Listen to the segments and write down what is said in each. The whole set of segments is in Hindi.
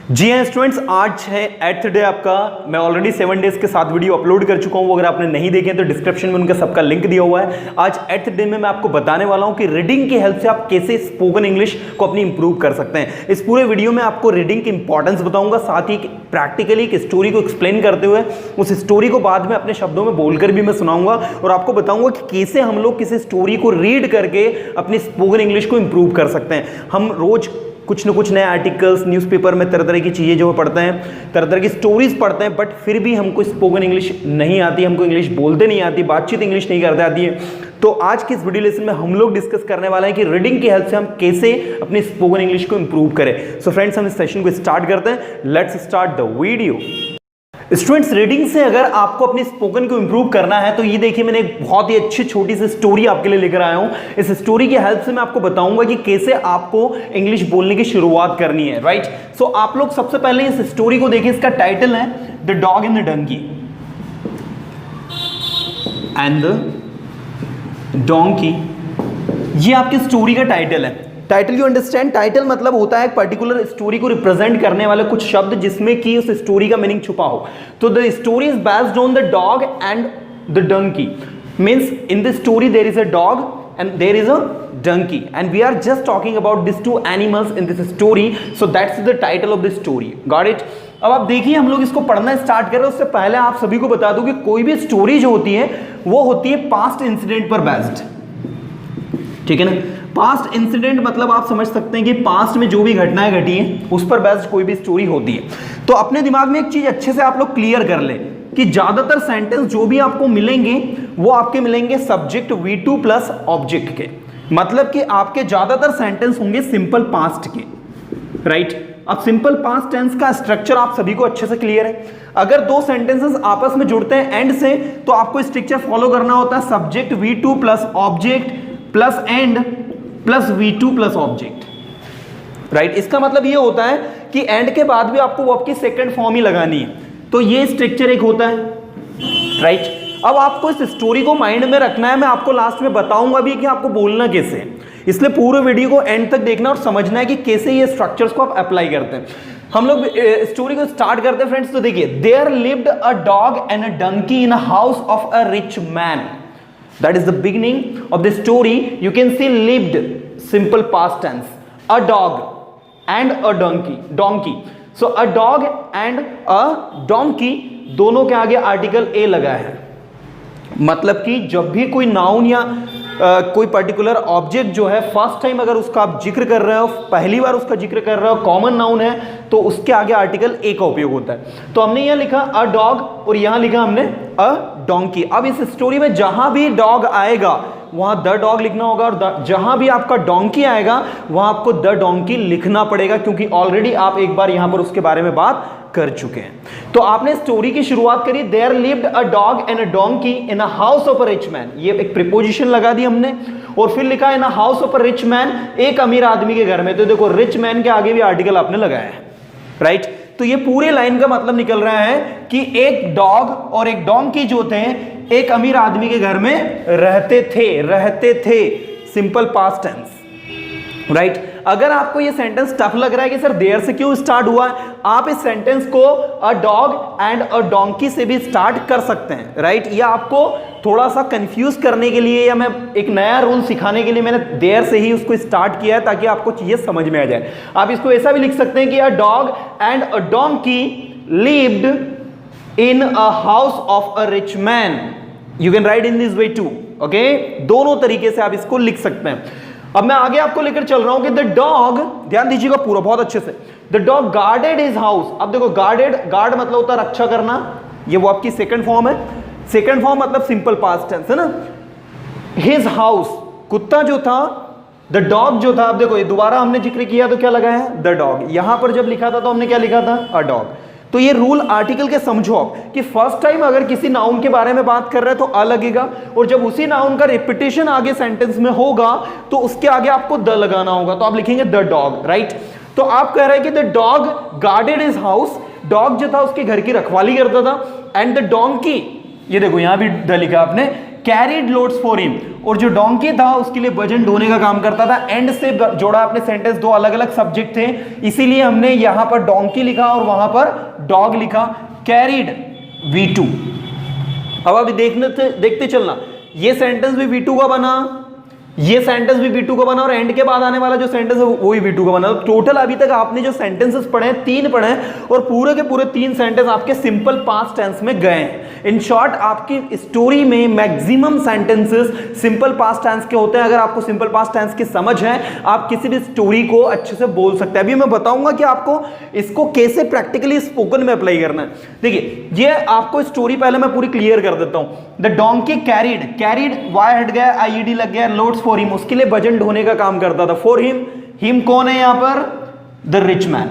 जी हाँ स्टूडेंट्स, आज है 8th डे आपका। मैं ऑलरेडी 7 डेज के साथ वीडियो अपलोड कर चुका हूँ। अगर आपने नहीं देखे तो डिस्क्रिप्शन में उनका सबका लिंक दिया हुआ है। आज 8th डे में मैं आपको बताने वाला हूँ कि रीडिंग की हेल्प से आप कैसे स्पोकन इंग्लिश को अपनी इंप्रूव कर सकते हैं। इस पूरे वीडियो में आपको रीडिंग की इंपॉर्टेंस बताऊंगा, साथ ही प्रैक्टिकली एक स्टोरी को एक्सप्लेन करते हुए उस स्टोरी को बाद में अपने शब्दों में बोलकर भी मैं सुनाऊंगा और आपको बताऊंगा कि कैसे हम लोग किसी स्टोरी को रीड करके अपनी स्पोकन इंग्लिश को इंप्रूव कर सकते हैं। हम रोज कुछ न कुछ नए आर्टिकल्स न्यूज़पेपर में तरह तरह की चीज़ें जो पढ़ते हैं, तरह तरह की स्टोरीज पढ़ते हैं, बट फिर भी हमको स्पोकन इंग्लिश नहीं आती, हमको इंग्लिश बोलते नहीं आती, बातचीत इंग्लिश नहीं करते आती है। तो आज की इस वीडियो लेसन में हम लोग डिस्कस करने वाले हैं कि रीडिंग की हेल्प से हम कैसे अपनी स्पोकन इंग्लिश को इंप्रूव करें। सो फ्रेंड्स, हम इस सेशन को स्टार्ट करते हैं। Let's start the video. Students, reading से अगर आपको अपनी स्पोकन को इंप्रूव करना है तो ये देखिए, मैंने एक बहुत ही अच्छी छोटी सी स्टोरी आपके लिए लेकर आया हूं। इस स्टोरी की हेल्प से मैं आपको बताऊंगा कि कैसे आपको इंग्लिश बोलने की शुरुआत करनी है, राइट। सो आप लोग सबसे पहले इस स्टोरी को देखिए। इसका टाइटल है the dog and the donkey and the donkey. ये आपकी स्टोरी का टाइटल है। टाइटल यू अंडरस्टैंड, टाइटल मतलब होता है एक पर्टिकुलर स्टोरी को रिप्रेजेंट करने वाले कुछ शब्द जिसमें कि उस स्टोरी का मीनिंग छुपा हो। तो the story is based on the dog and the donkey. Means in the story there is a dog and there is a donkey and we are just talking about these two animals in this story, so that's the title of the story. Got it? अब आप देखिए, हम लोग इसको पढ़ना स्टार्ट कर रहे हैं उससे पहले आप सभी को बता दूं कि कोई भी स्टोरी जो होती है वो होती है पास्ट इंसिडेंट पर बेस्ड, ठीक है ना। पास्ट इंसिडेंट मतलब आप समझ सकते हैं कि पास्ट में जो भी घटनाएं घटी हैं उस पर बेस्ड कोई भी स्टोरी होती है। तो अपने दिमाग में एक चीज अच्छे से आप लोग क्लियर कर लें कि ज्यादातर सेंटेंस जो भी आपको मिलेंगे वो आपके मिलेंगे सब्जेक्ट V2 प्लस ऑब्जेक्ट के। मतलब कि आपके ज्यादातर सेंटेंस होंगे सिंपल पास्ट के, राइट। अब सिंपल पास्ट टेंस का स्ट्रक्चर आप सभी को अच्छे से क्लियर है। अगर दो सेंटेंसेस आपस में जुड़ते हैं एंड से तो आपको स्ट्रक्चर फॉलो करना होता है subject V2 plus object plus and plus V2 plus object, right. इसका मतलब ये होता है कि एंड के बाद भी आपको वो आपकी सेकंड फॉर्म ही लगानी है। तो ये स्ट्रक्चर एक होता है, राइट। अब आपको इस स्टोरी को माइंड में रखना है। मैं आपको लास्ट में बताऊंगा भी कि आपको बोलना कैसे है, इसलिए पूरे वीडियो को एंड तक देखना और समझना है कि कैसे ये स्ट्रक्चर्स को आप अप्लाई करते हैं। हम लोग स्टोरी को स्टार्ट करते हैं फ्रेंड्स। तो देखिए, there lived a dog and a donkey in a house of a rich man. That is the beginning of the story. You can see lived, simple past tense. A dog and a donkey. So a dog and a donkey, दोनों के आगे आर्टिकल ए लगा है। मतलब कि जब भी कोई नाउन या कोई पर्टिकुलर ऑब्जेक्ट जो है फर्स्ट टाइम अगर उसका आप जिक्र कर रहे हो, पहली बार उसका जिक्र कर रहे हो, कॉमन नाउन है, तो उसके आगे आर्टिकल ए का उपयोग होता है। तो हमने यहां लिखा अ डॉग और यहां लिखा हमने अ डोंकी। अब इस स्टोरी में जहां भी डॉग आएगा वहां द डॉग लिखना होगा और जहां भी आपका डोंकी आएगा वहां आपको द डोंकी लिखना पड़ेगा, क्योंकि ऑलरेडी आप एक बार यहां पर उसके बारे में बात कर चुके हैं। तो आपने स्टोरी की शुरुआत करी, there lived a dog and a donkey in a house of a rich man. ये एक प्रीपोजिशन लगा दी हमने और फिर लिखा in a house of a rich man, एक अमीर आदमी के घर में। तो देखो, रिच मैन के आगे भी आर्टिकल आपने लगाया है, राइट। तो ये पूरे लाइन का मतलब निकल रहा है कि एक डॉग और एक डोंकी जो थे एक अमीर आदमी के घर में रहते थे। Simple past tense, right. अगर आपको ये सेंटेंस टफ लग रहा है कि सर देयर से क्यों स्टार्ट हुआ, आप इस सेंटेंस को अ डॉग एंड अ डोंकी से भी स्टार्ट कर सकते हैं, राइट। या आपको थोड़ा सा कंफ्यूज करने के लिए या मैं एक नया रूल सिखाने के लिए मैंने देयर से ही उसको स्टार्ट किया है ताकि आपको चीजें समझ में आ जाए। आप इसको ऐसा भी लिख सकते हैं कि a dog and a donkey lived in a house of a rich man. You can write in this way too, okay. दोनों तरीके से आप इसको लिख सकते हैं। अब मैं आगे आपको लेकर चल रहा हूं कि द डॉग, ध्यान दीजिएगा पूरा बहुत अच्छे से, the dog guarded his house. अब देखो, गार्ड मतलब होता है रक्षा करना, ये वो आपकी सेकंड फॉर्म है। सेकंड फॉर्म मतलब सिंपल पास्ट टेंस है ना। हिज हाउस, कुत्ता जो था, द डॉग जो था। अब देखो, ये दोबारा हमने जिक्र किया तो क्या लगाया है, द डॉग। यहां पर जब लिखा था तो हमने क्या लिखा था, अ डॉग। तो ये रूल आर्टिकल के समझो आप कि फर्स्ट टाइम अगर किसी नाउन के बारे में बात कर रहे हैं तो अ लगेगा, और जब उसी नाउन का रिपीटेशन आगे सेंटेंस में होगा तो उसके आगे आपको द लगाना होगा। तो आप लिखेंगे द डॉग, राइट। तो आप कह रहे हैं कि the dog guarded his house, dog जो था उसके घर की रखवाली करता था, एंड द डोंकी, ये देखो यहां भी द लिखा आपने, कैरिड लोड्स फॉर हिम, और जो डोंकी था उसके लिए वजन ढोने का काम करता था। एंड से जोड़ा आपने सेंटेंस, दो अलग अलग सब्जेक्ट थे, इसीलिए हमने यहां पर डोंकी लिखा और वहां पर डॉग लिखा। Carried V2। अब अभी देखते चलना, ये सेंटेंस भी V2 का बना, ये सेंटेंस भी V2 का बना, और एंड के बाद आने वाला जो सेंटेंस है वो भी V2 का बना। तो टोटल अभी तक आपने जो सेंटेंसेस पढ़े हैं, 3 पढ़े हैं, और पूरे के पूरे 3 सेंटेंस आपके सिंपल पास्ट टेंस में गए हैं। इन शॉर्ट आपकी स्टोरी में maximum sentences simple past tense के होते हैं। अगर आपको सिंपल पास्ट टेंस की समझ है, आप किसी भी स्टोरी को अच्छे से बोल सकते हैं। अभी मैं बताऊंगा कि आपको इसको कैसे प्रैक्टिकली स्पोकन में अप्लाई करना है। देखिए, ये आपको स्टोरी पहले मैं पूरी क्लियर कर देता हूं। द डोंकी कैरिड, कैरिड वाई हट गया, IED लग गया, लोड्स फॉर हिम, उसके लिए वजन ढोने का काम करता था। फॉर हिम, हिम कौन है यहां पर? The rich man.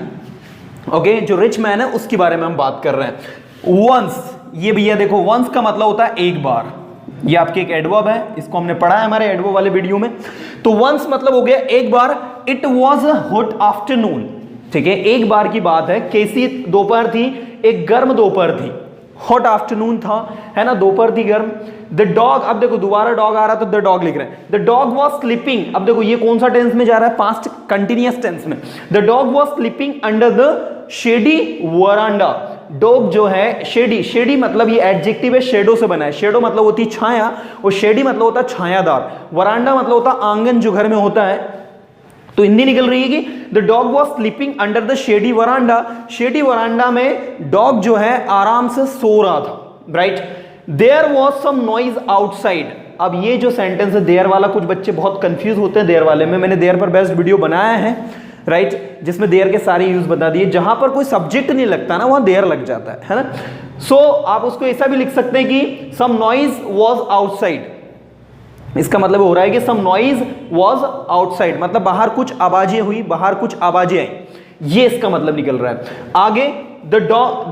ओके, जो रिच मैन है उसके बारे में हम बात कर रहे हैं। वंस, ये भैया देखो, वंस का मतलब होता है एक बार। ये आपके एक एडवर्ब है, इसको हमने पढ़ा है हमारे एडवर्ब वाले वीडियो में। तो वंस मतलब हो गया एक बार। It was a hot afternoon, ठीक है, एक बार की बात है। कैसी दोपहर थी? एक गर्म दोपहर थी। हॉट आफ्टरनून था, है ना, दोपहर थी गर्म। द डॉग, अब देखो दोबारा डॉग आ रहा तो द डॉग लिख रहे हैं। द डॉग वॉज स्लीपिंग, अब देखो ये कौन सा टेंस में जा रहा है? पास्ट कंटिन्यूअस टेंस में। The dog was sleeping under the shady veranda. Dog जो है, शेडी, शेडी मतलब ये एडजेक्टिव है, शेडो से बना है। शेडो मतलब होती है छाया, और शेडी मतलब होता है छायादार। वरांडा मतलब होता है आंगन जो घर में होता है। तो हिंदी निकल रही है कि the dog was sleeping under the shady veranda. Shady veranda में डॉग जो है आराम से सो रहा था, right. There was some noise outside. अब ये जो सेंटेंस है देयर वाला, कुछ बच्चे बहुत कंफ्यूज होते हैं देयर वाले में। मैंने देयर पर बेस्ट वीडियो बनाया है, राइट, जिसमें देयर के सारे यूज बता दिए। जहां पर कोई सब्जेक्ट नहीं लगता ना, वहां देयर लग जाता है ना। सो आप उसको ऐसा भी लिख सकते हैं कि सम नॉइज वॉज आउटसाइड। इसका मतलब हो रहा है कि सम नॉइज वॉज आउटसाइड, मतलब बाहर कुछ आवाजें हुई, बाहर कुछ आवाजें आई, ये इसका मतलब निकल रहा है। आगे द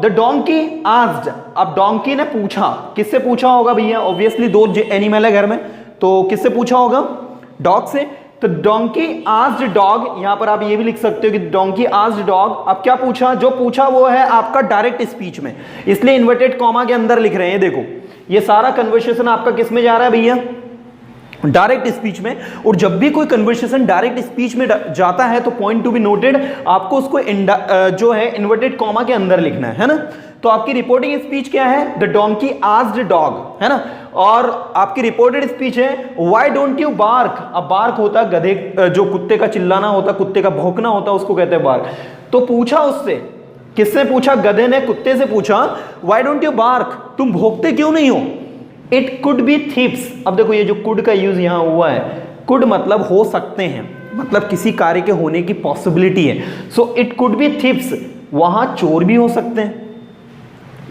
डोंकी आस्क्ड, अब डोंकी ने पूछा, किससे पूछा होगा भैया? ऑब्वियसली दो एनिमल है घर में, तो किससे पूछा होगा? डॉग से। तो डोंकी आस्क्ड डॉग, यहां पर आप ये भी लिख सकते हो कि डोंकी आस्क्ड डॉग। अब क्या पूछा? जो पूछा वो है आपका डायरेक्ट स्पीच में, इसलिए इन्वर्टेड कॉमा के अंदर लिख रहे हैं। देखो ये सारा कन्वर्सेशन आपका किस में जा रहा है भैया? डायरेक्ट स्पीच में। और जब भी कोई कन्वर्सेशन डायरेक्ट स्पीच में जाता है तो पॉइंट टू बी नोटेड, आपको उसको जो है इन्वर्टेड कॉमा के अंदर लिखना है ना। तो आपकी रिपोर्टिंग स्पीच क्या है? द डोंकी आस्क्ड डॉग, है ना। और आपकी रिपोर्टेड स्पीच है व्हाई डोंट यू बार्क। अब बार्क होता गधे, जो कुत्ते का चिल्लाना होता, कुत्ते का भौंकना होता, उसको कहते हैं बार्क। तो पूछा उससे, किससे पूछा? गधे ने कुत्ते से पूछा व्हाई डोंट यू बार्क, तुम भौंकते क्यों नहीं हो? It could be thieves. अब देखो ये जो कुड का यूज यहां हुआ है, कुड मतलब हो सकते हैं, मतलब किसी कार्य के होने की पॉसिबिलिटी है। So it could be thieves, वहां चोर भी हो सकते हैं,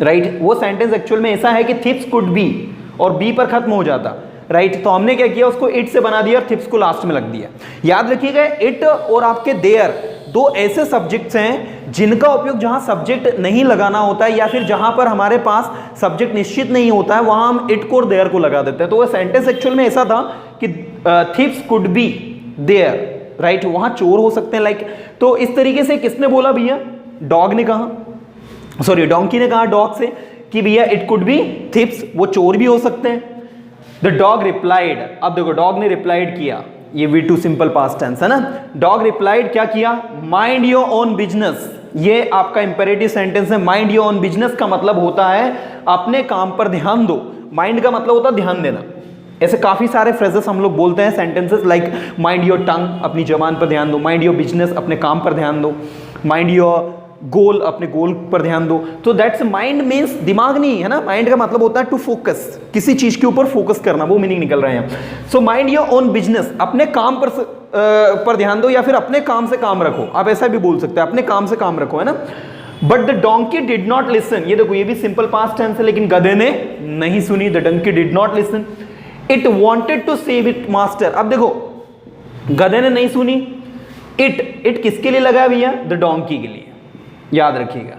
राइट। वो सेंटेंस एक्चुअल में ऐसा है कि थीप्स कुड बी, और बी पर खत्म हो जाता, राइट। तो हमने क्या किया, उसको इट से बना दिया और थीप्स को लास्ट में लग दिया। याद रखिएगा, इट और आपके देयर दो ऐसे सब्जेक्ट्स हैं जिनका उपयोग जहां सब्जेक्ट नहीं लगाना होता है, या फिर जहां पर हमारे पास सब्जेक्ट निश्चित नहीं होता है, वहां हम इट को और देयर को लगा देते हैं। तो वह सेंटेंस एक्चुअल में ऐसा था कि thieves could be there, right, वहां चोर हो सकते हैं, लाइक। तो इस तरीके से किसने बोला भैया? डॉग ने कहा, सॉरी डोंकी ने कहा डॉग से कि भैया इट कुड बी थीप्स, वो चोर भी हो सकते हैं। द डॉग रिप्लाइड, अब देखो डॉग ने रिप्लाइड किया, ये V2 सिंपल पास्ट टेंस है ना। डॉग रिप्लाइड, क्या किया? Mind your own business. ये आपका इंपेरेटिव सेंटेंस है। माइंड योर ओन बिजनेस का मतलब होता है अपने काम पर ध्यान दो। माइंड का मतलब होता है ध्यान देना। ऐसे काफी सारे फ्रेजेस हम लोग बोलते हैं, sentences like mind your tongue, अपनी जबान पर ध्यान दो। माइंड योर बिजनेस, अपने काम पर ध्यान दो। माइंड योर गोल, अपने गोल पर ध्यान दो। तो दैट्स माइंड मीन्स दिमाग नहीं है ना। माइंड का मतलब होता है टू फोकस, किसी चीज के ऊपर फोकस करना, वो मीनिंग निकल रहे हैं। So mind your own business, अपने काम पर ध्यान दो, या फिर अपने काम से काम रखो, आप ऐसा भी बोल सकते हैं, अपने काम से काम रखो, है ना। But the donkey did not listen, ये देखो ये भी सिंपल पास्ट टेंस है, लेकिन गधे ने नहीं सुनी। The donkey did not listen. It wanted to save it master, अब देखो गधे ने नहीं सुनी। इट किसके लिए लगा भैया? द डोंकी के लिए, याद रखिएगा,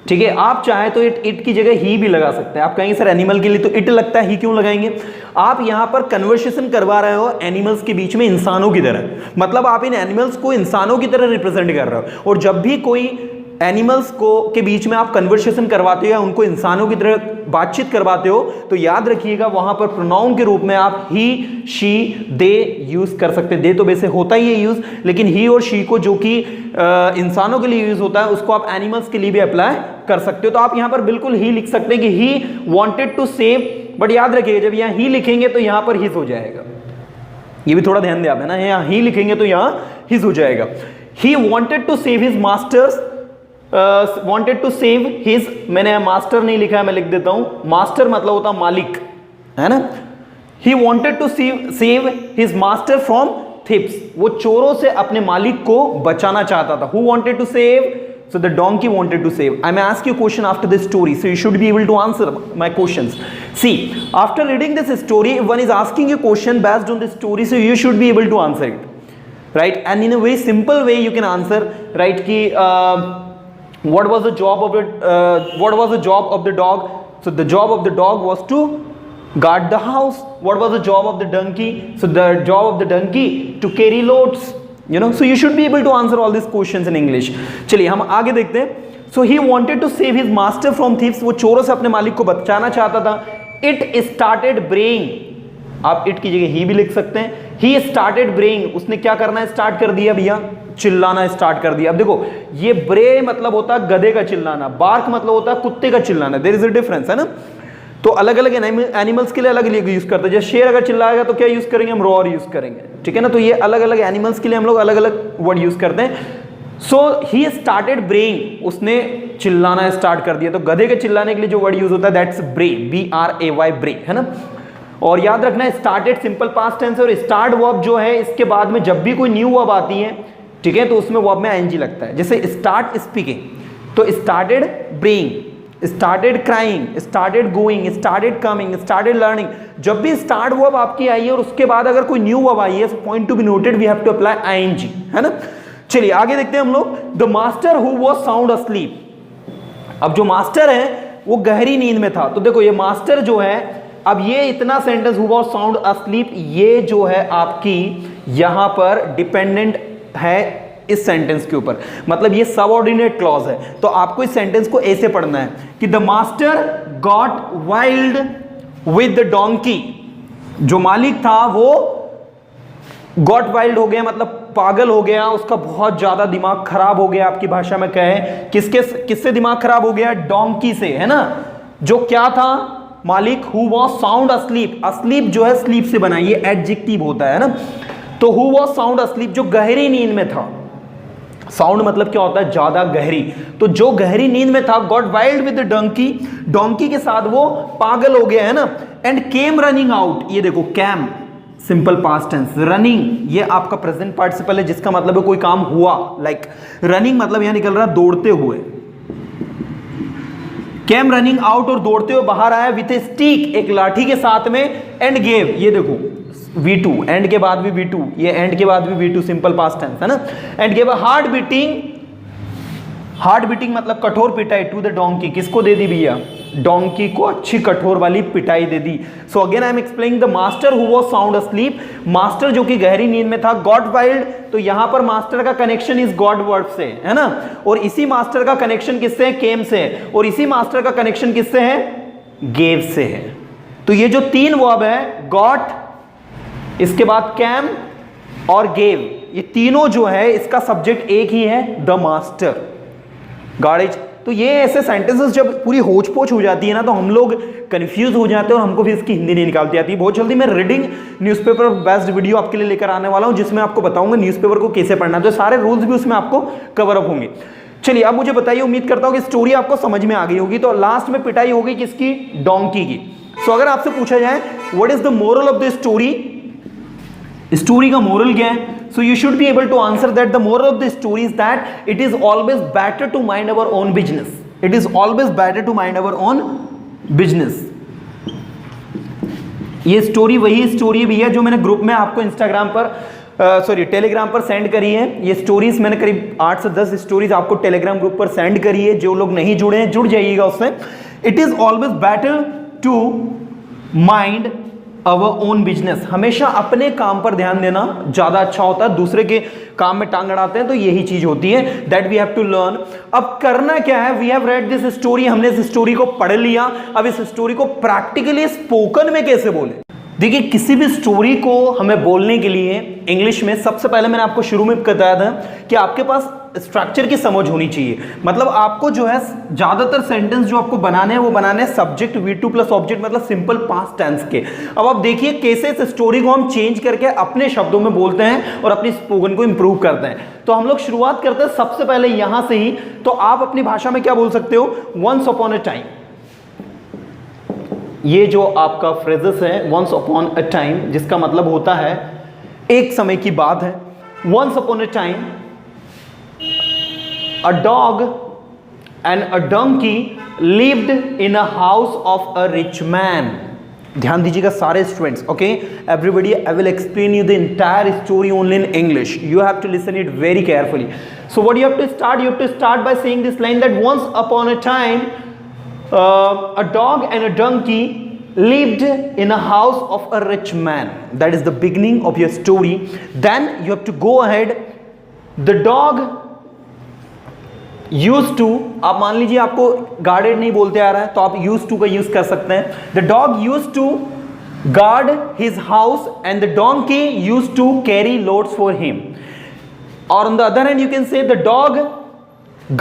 ठीक है। आप चाहे तो इट की जगह ही भी लगा सकते हैं। आप कहेंगे सर एनिमल के लिए तो इट लगता है, ही क्यों लगाएंगे? आप यहां पर कन्वर्सेशन करवा रहे हो एनिमल्स के बीच में इंसानों की तरह, मतलब आप इन एनिमल्स को इंसानों की तरह रिप्रेजेंट कर रहे हो। और जब भी कोई एनिमल्स को के बीच में आप कन्वर्सेशन करवाते हो या उनको इंसानों की तरह बातचीत करवाते हो तो याद रखिएगा वहां पर प्रोनाउन के रूप में आप ही, शी, दे यूज कर सकते हैं। दे तो वैसे होता ही है यूज, लेकिन ही और शी को जो कि इंसानों के लिए यूज होता है उसको आप एनिमल्स के लिए भी अप्लाई कर सकते हो। तो आप यहां पर बिल्कुल ही लिख सकते हैं कि he wanted to save, but याद रखिएगा जब यहां ही लिखेंगे तो यहां पर हिज हो जाएगा, ये भी थोड़ा ध्यान दे आप, है ना, यहां ही लिखेंगे तो यहां हिज हो जाएगा। He wanted to save his masters, wanted to save his, मैंने मास्टर नहीं लिखा है, मैं लिख देता हूं, मास्टर मतलब होता मालिक, है ना। He wanted to save his master from thieves, वो चोरों से अपने मालिक को बचाना चाहता था। Who wanted to save? So the donkey wanted to save. I may ask you a question after this story, so you should be able to answer my questions. See, after reading this story, if one is asking you a question based on this story, so you should be able to answer it, right? And in a very simple way you can answer, right? Ki what was the job of the dog? So the job of the dog was to guard the house. What was the job of the donkey? So the job of the donkey to carry loads, you know. So you should be able to answer all these questions in English. चलिए हम आगे देखते हैं। So he wanted to save his master from thieves, वो चोरों से अपने मालिक को बचाना चाहता था। It started braying, आप इट की जगह ही भी लिख सकते हैं। ही स्टार्टेड ब्रेइंग, उसने क्या करना स्टार्ट कर दिया भैया, चिल्लाना स्टार्ट कर दिया। अब देखो ये ब्रे मतलब होता है गधे का चिल्लाना, बार्क मतलब होता है कुत्ते का चिल्लाना, देयर इज अ डिफरेंस, है ना। तो अलग अलग एनिमल्स के लिए अलग अलग यूज करते हैं। जैसे शेर अगर चिल्लाएगा तो क्या यूज करेंगे, हम रॉर यूज करेंगे, ठीक है ना। तो ये अलग अलग एनिमल्स के लिए हम लोग अलग अलग वर्ड यूज करते हैं। सो ही स्टार्टेड ब्रेइंग, उसने चिल्लाना स्टार्ट कर दिया। तो गधे के चिल्लाने के लिए जो वर्ड यूज होता है दैट्स ब्रे, BRAY, ब्रे, है ना। और याद रखना स्टार्टेड सिंपल पास्ट टेंस, और स्टार्ट वर्ब जो है इसके बाद में जब भी कोई न्यू वर्ब आती है, ठीक है, तो उसमें वर्ब में ING लगता है। जैसे स्टार्ट स्पीकिंग, तो started braying, started crying, started going, started coming, started learning. जब भी स्टार्ट वर्ब आपकी आई है और उसके बाद अगर कोई न्यू वर्ब आई है, so point to be noted, we have to apply ING, है ना। चलिए आगे देखते हैं हम लोग। The master who was sound asleep, अब जो मास्टर है वो गहरी नींद में था। तो देखो ये मास्टर जो है, अब ये इतना sentence who was sound asleep, ये जो है आपकी यहां पर डिपेंडेंट है इस सेंटेंस के ऊपर, मतलब ये सबऑर्डिनेट क्लॉज है। तो आपको इस सेंटेंस को ऐसे पढ़ना है कि the master got wild with the donkey, जो मालिक था वो गॉट वाइल्ड हो गया, मतलब पागल हो गया, उसका बहुत ज्यादा दिमाग खराब हो गया। आपकी भाषा में कहें किससे दिमाग खराब हो गया, डोंकी से, है ना। जो क्या था मालिक, who was sound asleep, asleep जो है स्लीप से बना, ये एडजेक्टिव होता है ना। तो हु वाज साउंड अस्लीप, जो गहरी नींद में था। साउंड मतलब क्या होता है, ज्यादा गहरी। तो जो गहरी नींद में था, got wild with the donkey, donkey के साथ वो पागल हो गया, है ना। एंड केम रनिंग आउट, ये देखो came simple past tense, running ये आपका प्रेजेंट पार्टिसिपल है जिसका मतलब है कोई काम हुआ, लाइक रनिंग मतलब यहां निकल रहा दौड़ते हुए। केम रनिंग आउट, और दौड़ते हुए बाहर आया, विथ ए स्टिक, एक लाठी के साथ में, एंड गेव, ये देखो V2, एंड के बाद भी V2, ये एंड के बाद भी V2 सिंपल पास्ट टेंस, है ना। And gave a hard beating, hard beating मतलब कठोर पिटाई, टू द डोंकी, किसको दे दी भैया, डोंकी को अच्छी कठोर वाली पिटाई दे दी। So again I am explaining the master who was sound asleep, master जो कि गहरी नींद में था, गॉट वाइल्ड, तो यहां पर मास्टर का कनेक्शन इस गॉड वर्ड से, है ना। और इसी मास्टर का कनेक्शन किससे है, केम से है, और इसी मास्टर का कनेक्शन किससे है, गेव से है। तो ये जो तीन वर्ब है, गॉट, इसके बाद कैम और गेव, ये तीनों जो है इसका सब्जेक्ट एक ही है, द मास्टर, गार्डेज। तो ये ऐसे सेंटेंसेस जब पूरी होच पोच हो जाती है ना, तो हम लोग कंफ्यूज हो जाते हैं और हमको भी इसकी हिंदी नहीं निकालती आती। बहुत जल्दी मैं रीडिंग न्यूज़पेपर बेस्ड वीडियो आपके लिए लेकर आने वाला हूं, जिसमें आपको बताऊंगा न्यूज़पेपर को कैसे पढ़ना है, तो सारे रूल्स भी उसमें आपको कवर अप होंगे। चलिए अब मुझे बताइए, उम्मीद करता हूं कि स्टोरी आपको समझ में आ गई होगी। तो लास्ट में पिटाई होगी किसकी, डोंकी की। सो अगर आपसे पूछा जाए what is the moral of the story, story का मोरल क्या है, so you should be able to answer that the moral of the story is that it is always better to mind our own business, it is always better to mind our own business। ये स्टोरी वही स्टोरी है भैया जो मैंने ग्रुप में आपको इंस्टाग्राम पर टेलीग्राम पर सेंड करी है। ये स्टोरीज मैंने करीब 8 से 10 स्टोरीज आपको टेलीग्राम ग्रुप पर सेंड करी है। जो लोग नहीं जुड़े हैं जुड़ जाइएगा उससे। It is always better to mind our own business, हमेशा अपने काम पर ध्यान देना ज्यादा अच्छा होता है, दूसरे के काम में टांग अड़ाते हैं, तो यही चीज होती है that we have to learn. अब करना क्या है, we have read this story, हमने इस स्टोरी को पढ़ लिया, अब इस स्टोरी को प्रैक्टिकली स्पोकन में कैसे बोले। देखिए किसी भी स्टोरी को हमें बोलने के लिए इंग्लिश में सबसे पहले मैंने आपको शुरू में बताया था कि आपके पास स्ट्रक्चर की समझ होनी चाहिए, मतलब आपको जो है ज्यादातर सेंटेंस जो आपको बनाने हैं वो बनाने हैं सब्जेक्ट V2 प्लस ऑब्जेक्ट, मतलब सिंपल पास्ट टेंस के। अब आप देखिए कैसे इस स्टोरी को हम चेंज करके अपने शब्दों में बोलते हैं और अपनी स्पोकन को इंप्रूव करते हैं। तो हम लोग शुरुआत करते हैं सबसे पहले यहां से ही। तो आप अपनी भाषा में क्या बोल सकते हो, वंस अपॉन अ टाइम, ये जो आपका फ्रेजेस है वंस अपॉन अ टाइम, जिसका मतलब होता है एक समय की बात है। Once upon a time a dog and a donkey lived in a house of a rich man. ध्यान दीजिएगा सारे students, okay everybody, I will explain you the entire story only in English, you have to listen it very carefully. So what you have to start by saying this line that once upon a time a dog and a donkey lived in a house of a rich man. That is the beginning of your story. Then you have to go ahead. The dog used to, आप मान लीजिए आपको guarded नहीं बोलते आ रहा है तो आप used to का यूज कर सकते हैं। The dog used to guard his house and the donkey used to carry loads for him. Or on the other hand you can say the dog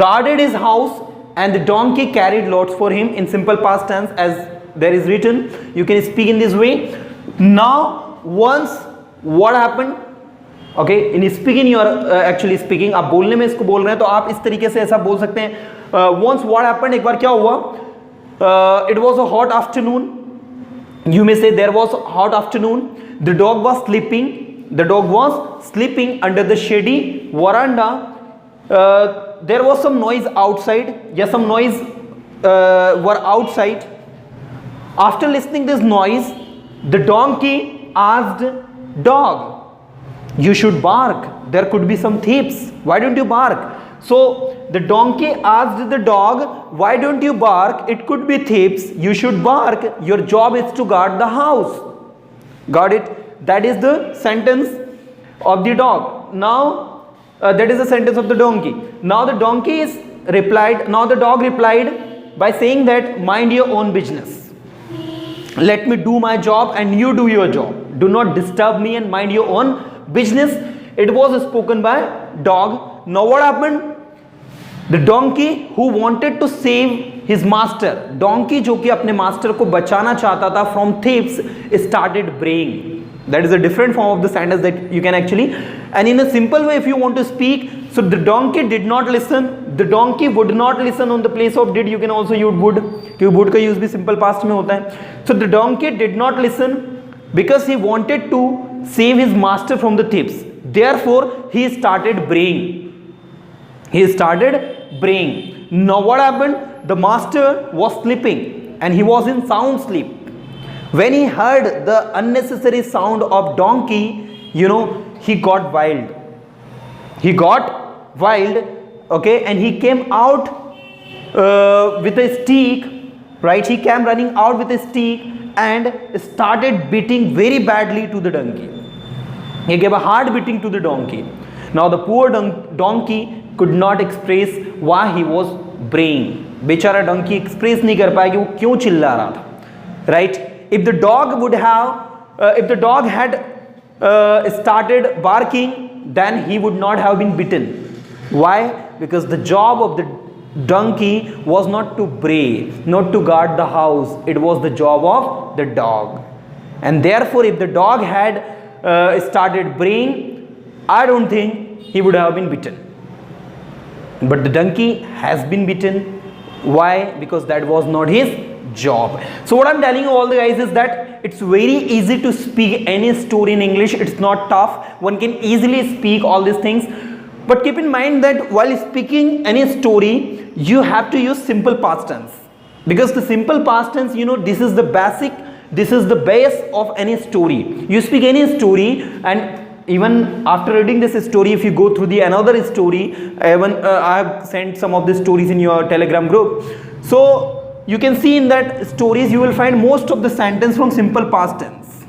guarded his house and the donkey carried loads for him in simple past tense as there is written. You can speak in this way. Now once what happened, okay in speaking you are actually speaking, आप बोलने में इसको बोल रहे हैं तो आप इस तरीके से ऐसा बोल सकते हैं। वंस व्हाट हैपेंड, एक बार क्या हुआ, it was a hot afternoon, you may say there was hot afternoon, the dog was sleeping under the shady veranda, there was some noise outside, या some noise were outside. After listening this noise the donkey asked dog, you should bark, there could be some thieves, why don't you bark? So the donkey asked the dog, why don't you bark, it could be thieves, you should bark, your job is to guard the house. Got it? That is the sentence of the dog. Now that is the sentence of the donkey. Now the donkey is replied, now the dog replied by saying that mind your own business, let me do my job and you do your job, do not disturb me and mind your own business. It was spoken by dog. Now what happened, the donkey who wanted to save his master, donkey जो कि अपने मास्टर को बचाना चाहता था from thieves, started braying. That is a different form of the sentence that you can actually, and in a simple way if you want to speak, so the donkey did not listen, the donkey would not listen, on the place of did you can also use would, क्योंकि would का use भी simple past में होता है। So the donkey did not listen because he wanted to save his master from the thieves, therefore he started braying. Now what happened, the master was sleeping and he was in sound sleep. When he heard the unnecessary sound of donkey, you know, he got wild, okay, and he came out with a stick, right? He came running out with a stick and started beating very badly to the donkey. He gave a hard beating to the donkey. Now the poor donkey could not express why he was braying. बेचारा donkey express नहीं कर पाया कि वो क्यों चिल्ला रहा था, right? If the dog had started barking, then he would not have been bitten. Why? Because the job of the donkey was not to bray, not to guard the house, it was the job of the dog, and therefore if the dog had started braying, I don't think he would have been bitten, but the donkey has been bitten. Why? Because that was not his job. So what I'm telling you all the guys is that it's very easy to speak any story in English. It's not tough, one can easily speak all these things, but keep in mind that while speaking any story you have to use simple past tense, because the simple past tense, you know, this is the base of any story. You speak any story, and even after reading this story, if you go through the another story, even I have sent some of the stories in your Telegram group, so you can see in that stories you will find most of the sentence from simple past tense.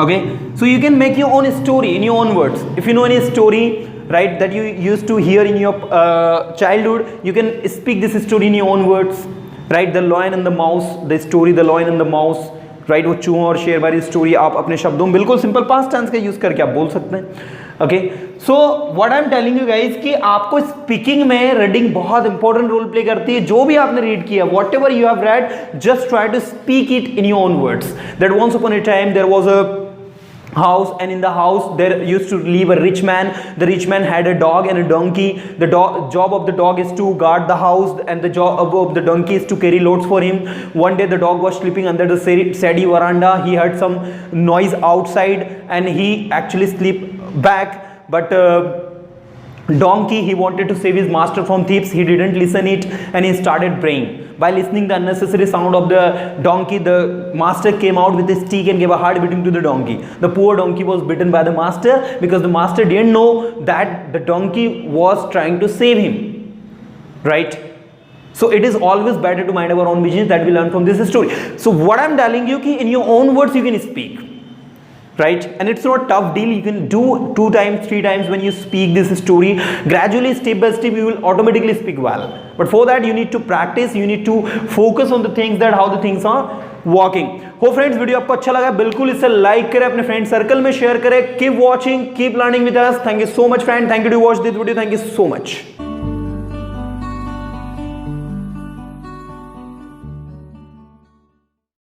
Okay, so you can make your own story in your own words. If you know any story, right, that you used to hear in your childhood, you can speak this story in your own words, right? The Lion and the Mouse, the story The Lion and the Mouse, right? वो चूहा और शेर वाली स्टोरी आप अपने शब्दों में बिल्कुल सिंपल पास्ट टेंस का यूज करके आप बोल सकते हैं. Okay, so what I am telling you guys कि आपको स्पीकिंग में रीडिंग बहुत इंपॉर्टेंट रोल प्ले करती है. जो भी आपने रीड किया, whatever you have read, just try to speak it in your own words. That once upon a time there was a house, and in the house there used to live a rich man. The rich man had a dog and a donkey. The job of the dog is to guard the house, and the job of the donkey is to carry loads for him. One day the dog was sleeping under the shady veranda. He heard some noise outside and he actually slipped back, but donkey, he wanted to save his master from thieves. He didn't listen it and he started braying. By listening the unnecessary sound of the donkey, the master came out with a stick and gave a hard beating to the donkey. The poor donkey was bitten by the master because the master didn't know that the donkey was trying to save him, right? So it is always better to mind our own business. That we learn from this story. So what I'm telling you ki in your own words you can speak, right? And it's not a tough deal. You can do 2 times 3 times when you speak this story. Gradually, step by step, you will automatically speak well. But for that you need to practice. You need to focus on the things, that how the things are working. हो फ्रेंड्स, वीडियो आपको अच्छा लगा बिल्कुल इसे लाइक करें, अपने फ्रेंड सर्कल में शेयर करें. Keep watching, keep learning with us. Thank you so much friend. Thank you to watch this video. Thank you so much.